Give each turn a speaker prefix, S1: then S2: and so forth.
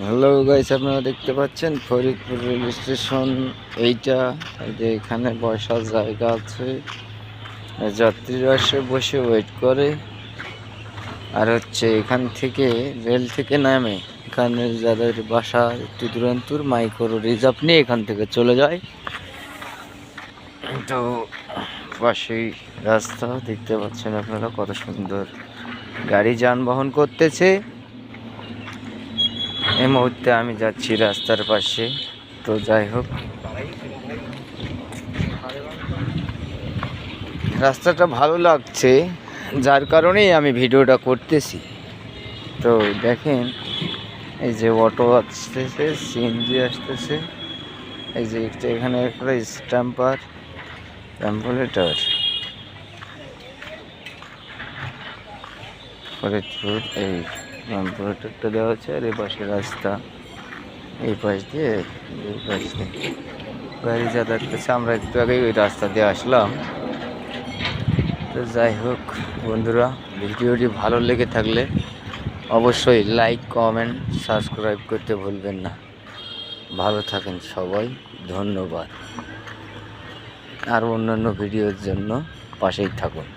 S1: Hello guys, আপনারা দেখতে পাচ্ছেন ফরিদপুর রেল স্টেশন। এইটা এই যে এখানে বসার জায়গা আছে, যাত্রীরা এসে বসে ওয়েট করে। আর হচ্ছে এখান থেকে রেল থেকে নামে এখানে যাদের বাসা একটু দূরান্তর মাইক্রো রিজার্ভ নিয়ে এখান থেকে চলে যায়। তো পাশেই রাস্তা দেখতে পাচ্ছেন আপনারা, কত সুন্দর গাড়ি যানবাহন করতেছে। এই মুহূর্তে আমি যাচ্ছি রাস্তার পাশে। তো যাই হোক, রাস্তাটা ভালো লাগছে, যার কারণেই আমি ভিডিওটা করতেছি। তো দেখেন, এই যে অটো আসতেছে, সিএনজি আসতেছে, এই যে এখানে একটা স্ট্যাম্পার অ্যাম্বুলেটর ফরিদপুর, এই অ্যাম্বুলেটরটা দেওয়া হচ্ছে। আর এই পাশে রাস্তা, এই পাশ দিয়ে এই পাশ দিয়ে গাড়ি যাতায়াত করছে। আমরা একটু আগেই ওই রাস্তা দিয়ে আসলাম। তো যাই হোক বন্ধুরা, ভিডিওটি ভালো লেগে থাকলে অবশ্যই লাইক, কমেন্ট, সাবস্ক্রাইব করতে ভুলবেন না। ভালো থাকেন সবাই, ধন্যবাদ। আর অন্যান্য ভিডিওর জন্য পাশেই থাকুন।